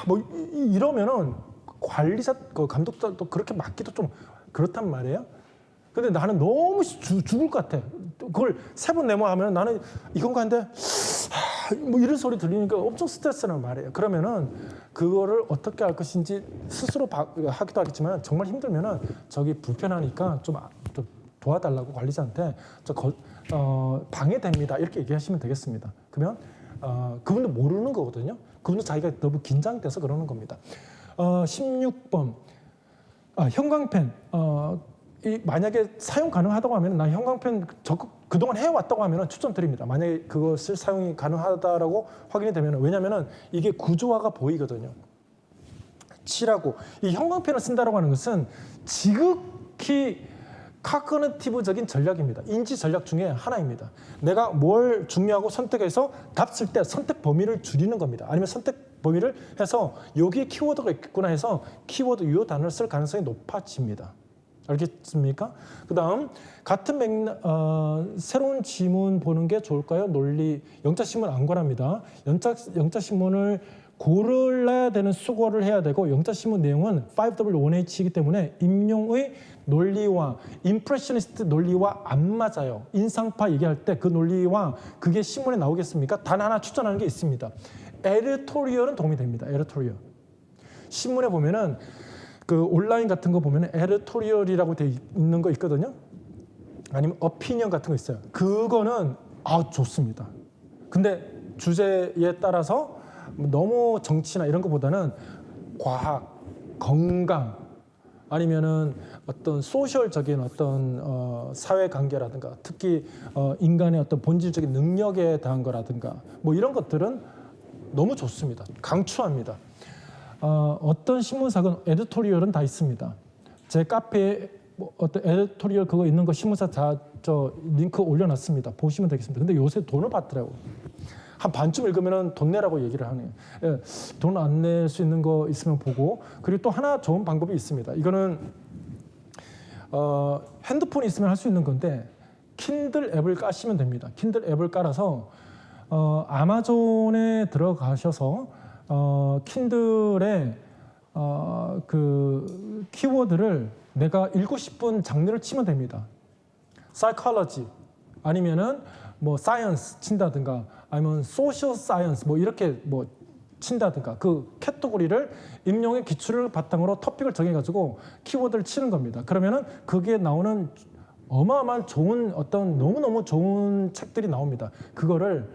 뭐 이러면은 관리자 그 감독도 그렇게 맡기도 좀 그렇단 말이에요. 근데 나는 너무 죽을 것 같아. 그걸 3번 네모하면 나는 이건가 한데 뭐 이런 소리 들리니까 엄청 스트레스란 말이에요. 그러면은 그거를 어떻게 할 것인지 스스로 하기도 하겠지만 정말 힘들면은 저기 불편하니까 좀 도와달라고 관리자한테 방해됩니다 이렇게 얘기하시면 되겠습니다. 그러면 그분도 모르는 거거든요. 그분도 자기가 너무 긴장돼서 그러는 겁니다. 16번 형광펜 만약에 사용 가능하다고 하면 나 형광펜 그동안 해왔다고 하면 추천드립니다. 만약에 그것을 사용이 가능하다라고 확인이 되면 왜냐하면 이게 구조화가 보이거든요. 칠하고 이 형광펜을 쓴다라고 하는 것은 지극히 카그니티브적인 전략입니다. 인지 전략 중에 하나입니다. 내가 뭘 중요하고 선택해서 답 쓸 때 선택 범위를 줄이는 겁니다. 아니면 선택 범위를 해서 여기에 키워드가 있구나 해서 키워드 이 단어를 쓸 가능성이 높아집니다. 알겠습니까? 그 다음 같은 새로운 지문 보는 게 좋을까요? 논리 영자신문 안 권합니다. 영자신문을 고르려야 되는 수고를 해야 되고 영자신문 내용은 5W1H이기 때문에 임용의 논리와 임프레셔니스트 논리와 안 맞아요. 인상파 얘기할 때 그 논리와 그게 신문에 나오겠습니까? 단 하나 추천하는 게 있습니다. 에디토리얼은 도움이 됩니다. 에디토리얼. 신문에 보면은 그 온라인 같은 거 보면은 에디토리얼이라고 돼 있는 거 있거든요. 아니면 어피니언 같은 거 있어요. 그거는 좋습니다. 근데 주제에 따라서 너무 정치나 이런 것보다는 과학, 건강 아니면은 어떤 소셜적인 어떤 사회관계라든가 특히 인간의 어떤 본질적인 능력에 대한 거라든가 뭐 이런 것들은 너무 좋습니다. 강추합니다. 어떤 신문사건 에디토리얼은 다 있습니다. 제 카페에 뭐 어떤 에디토리얼 그거 있는 거 신문사 다 저 링크 올려놨습니다. 보시면 되겠습니다. 근데 요새 돈을 받더라고요. 한 반쯤 읽으면 돈 내라고 얘기를 하네요. 예, 돈 안 낼 수 있는 거 있으면 보고 그리고 또 하나 좋은 방법이 있습니다. 이거는 핸드폰이 있으면 할 수 있는 건데 킨들 앱을 까시면 됩니다. 킨들 앱을 깔아서 아마존에 들어가셔서 킨들에 그 키워드를 내가 읽고 싶은 장르를 치면 됩니다. psychology 아니면은 뭐 science 친다든가 아니면 social science 뭐 이렇게 뭐 친다든가 그 카테고리를 임용의 기출을 바탕으로 토픽을 정해가지고 키워드를 치는 겁니다. 그러면은 그게 나오는 어마어마한 좋은 어떤 너무너무 좋은 책들이 나옵니다. 그거를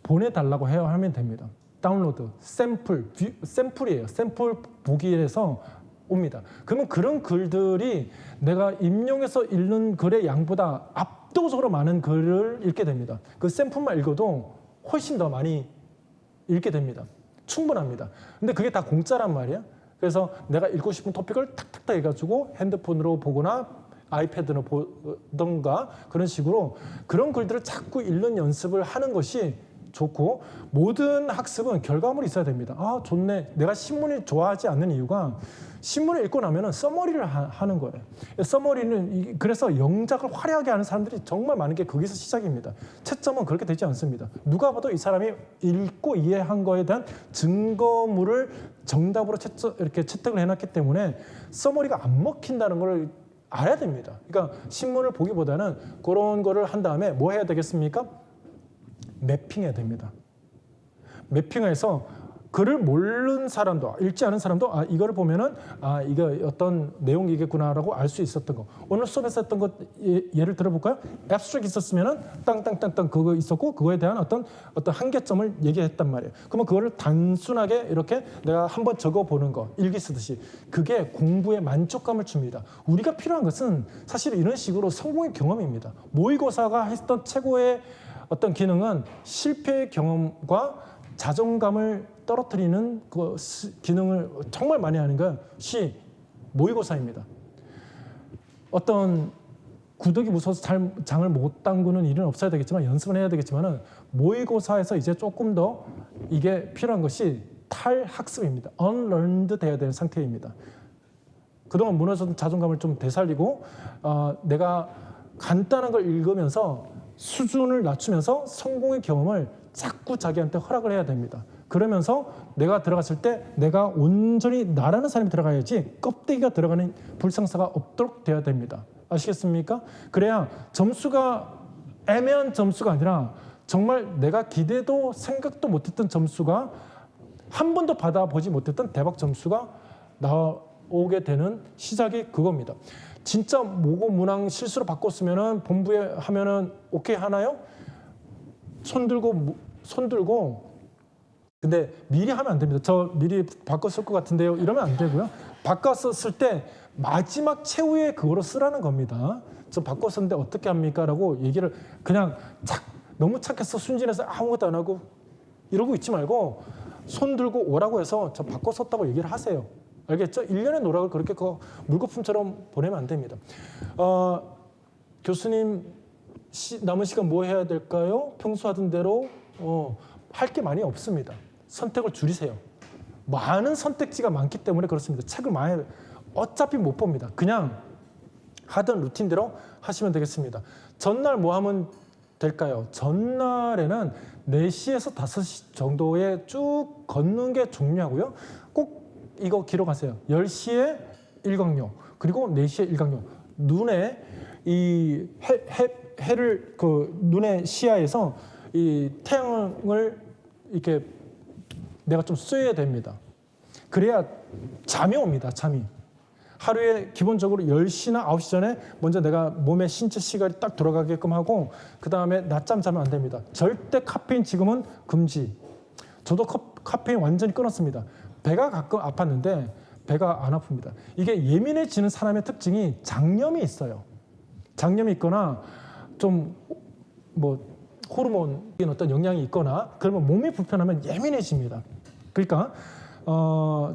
보내달라고 하면 됩니다. 다운로드, 샘플이에요. 샘플 보기에서 옵니다. 그러면 그런 글들이 내가 임용해서 읽는 글의 양보다 압도적으로 많은 글을 읽게 됩니다. 그 샘플만 읽어도 훨씬 더 많이 읽게 됩니다. 충분합니다. 근데 그게 다 공짜란 말이에요. 그래서 내가 읽고 싶은 토픽을 탁탁탁 해가지고 핸드폰으로 보거나 아이패드로 보던가 그런 식으로 그런 글들을 자꾸 읽는 연습을 하는 것이 좋고 모든 학습은 결과물이 있어야 됩니다. 좋네. 내가 신문을 좋아하지 않는 이유가 신문을 읽고 나면 서머리를 하는 거예요. 서머리는 그래서 영작을 화려하게 하는 사람들이 정말 많은 게 거기서 시작입니다. 채점은 그렇게 되지 않습니다. 누가 봐도 이 사람이 읽고 이해한 거에 대한 증거물을 정답으로 이렇게 채택을 해놨기 때문에 서머리가 안 먹힌다는 걸 알아야 됩니다. 그러니까 신문을 보기보다는 그런 거를 한 다음에 뭐 해야 되겠습니까? 매핑해야 됩니다. 매핑해서 글을 모르는 사람도 읽지 않은 사람도 이거를 보면은 이거 어떤 내용이겠구나라고 알 수 있었던 거. 오늘 수업에서 했던 것 예를 들어볼까요? 앱스트랙 있었으면은 땅땅땅땅 그거 있었고 그거에 대한 어떤 한계점을 얘기했단 말이에요. 그러면 그거를 단순하게 이렇게 내가 한번 적어보는 거 일기 쓰듯이 그게 공부에 만족감을 줍니다. 우리가 필요한 것은 사실 이런 식으로 성공의 경험입니다. 모의고사가 했던 최고의 어떤 기능은 실패의 경험과 자존감을 떨어뜨리는 그 기능을 정말 많이 하는 것이 모의고사입니다. 어떤 구더기 무서워서 장을 못 담그는 일은 없어야 되겠지만 연습은 해야 되겠지만은 모의고사에서 이제 조금 더 이게 필요한 것이 탈학습입니다. unlearned 돼야 되는 상태입니다. 그동안 무너졌던 자존감을 좀 되살리고 내가 간단한 걸 읽으면서 수준을 낮추면서 성공의 경험을 자꾸 자기한테 허락을 해야 됩니다. 그러면서 내가 들어갔을 때 내가 온전히 나라는 사람이 들어가야지 껍데기가 들어가는 불상사가 없도록 돼야 됩니다. 아시겠습니까? 그래야 점수가 애매한 점수가 아니라 정말 내가 기대도 생각도 못했던 점수가 한 번도 받아보지 못했던 대박 점수가 나오게 되는 시작이 그겁니다. 진짜 모고 문항 실수로 바꿨으면은 본부에 하면은 오케이 하나요? 손 들고 근데 미리 하면 안 됩니다. 저 미리 바꿨을 것 같은데요. 이러면 안 되고요. 바꿨었을 때 마지막 최후에 그거로 쓰라는 겁니다. 저 바꿨었는데 어떻게 합니까? 라고 얘기를 그냥 너무 착해서 순진해서 아무것도 안 하고 이러고 있지 말고 손 들고 오라고 해서 저 바꿨었다고 얘기를 하세요. 알겠죠? 1년의 노력을 그렇게 물거품처럼 보내면 안 됩니다. 교수님 남은 시간 뭐 해야 될까요? 평소 하던 대로 할 게 많이 없습니다. 선택을 줄이세요. 많은 선택지가 많기 때문에 그렇습니다. 책을 많이 어차피 못 봅니다. 그냥 하던 루틴대로 하시면 되겠습니다. 전날 뭐 하면 될까요? 전날에는 4시에서 5시 정도에 쭉 걷는 게 중요하고요. 꼭 이거 기록하세요. 10시에 일광욕, 그리고 4시에 일광욕. 눈에 이 해를 눈의 시야에서 이 태양을 이렇게 내가 좀 쐬야 됩니다. 그래야 잠이 옵니다. 잠이. 하루에 기본적으로 10시나 9시 전에 먼저 내가 몸의 신체 시간이 딱 돌아가게끔 하고 그 다음에 낮잠 자면 안 됩니다. 절대 카페인 지금은 금지. 저도 카페인 완전히 끊었습니다. 배가 가끔 아팠는데 배가 안 아픕니다. 이게 예민해지는 사람의 특징이 장염이 있어요. 장염이 있거나 좀 호르몬인 어떤 영향이 있거나 그러면 몸이 불편하면 예민해집니다. 그러니까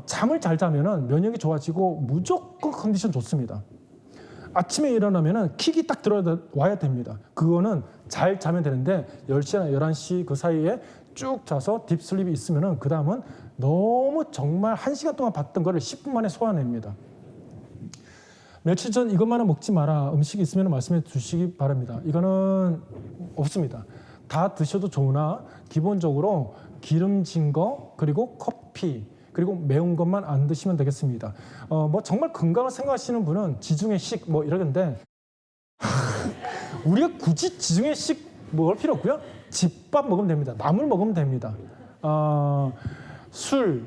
잠을 잘 자면은 면역이 좋아지고 무조건 컨디션 좋습니다. 아침에 일어나면은 킥이 딱 들어와야 됩니다. 그거는 잘 자면 되는데 10시나 11시 그 사이에 쭉 자서 딥슬립이 있으면은 그 다음은 너무 정말 1시간 동안 봤던 거를 10분 만에 소화냅니다. 며칠 전 이것만은 먹지 마라. 음식이 있으면 말씀해 주시기 바랍니다. 이거는 없습니다. 다 드셔도 좋으나 기본적으로 기름진 거 그리고 커피 그리고 매운 것만 안 드시면 되겠습니다. 정말 건강을 생각하시는 분은 지중해 식 이러는데 우리가 굳이 지중해 식 먹을 필요 없고요. 집밥 먹으면 됩니다. 나물 먹으면 됩니다. 술,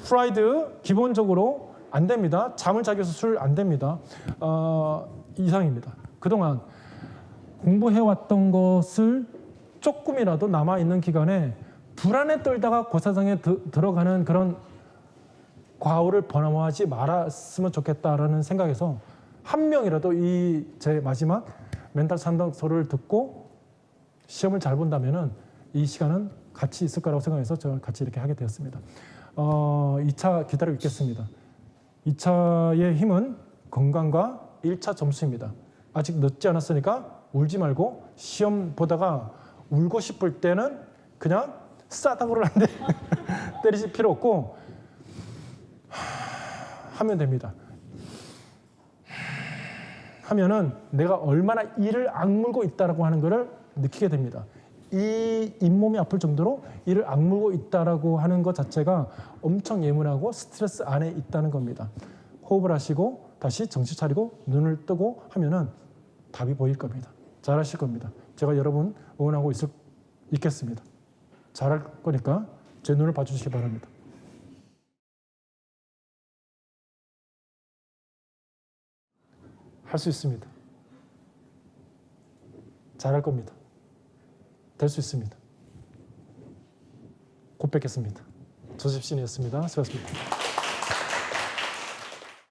프라이드 기본적으로 안 됩니다. 잠을 자기 위해서 술 안 됩니다. 이상입니다. 그동안 공부해왔던 것을 조금이라도 남아있는 기간에 불안에 떨다가 고사장에 들어가는 그런 과오를 번함하지 말았으면 좋겠다라는 생각에서 한 명이라도 이 제 마지막 멘탈 상담소를 듣고 시험을 잘 본다면은 이 시간은 같이 있을 거라고 생각해서 저는 같이 이렇게 하게 되었습니다. 2차 기다리고 있겠습니다. 2차의 힘은 건강과 1차 점수입니다. 아직 늦지 않았으니까 울지 말고 시험 보다가 울고 싶을 때는 그냥 싸다구를 한데 때리실 필요 없고 하면 됩니다. 하면은 내가 얼마나 이를 악물고 있다라고 하는 것을 느끼게 됩니다. 이 잇몸이 아플 정도로 이를 악물고 있다라고 하는 것 자체가 엄청 예민하고 스트레스 안에 있다는 겁니다. 호흡을 하시고 다시 정신 차리고 눈을 뜨고 하면은 답이 보일 겁니다. 잘하실 겁니다. 제가 여러분 응원하고 있겠습니다. 잘할 거니까 제 눈을 봐주시기 바랍니다. 할 수 있습니다. 잘할 겁니다. 될 수 있습니다. 곧 뵙겠습니다. 조셉신이었습니다. 수고하셨습니다.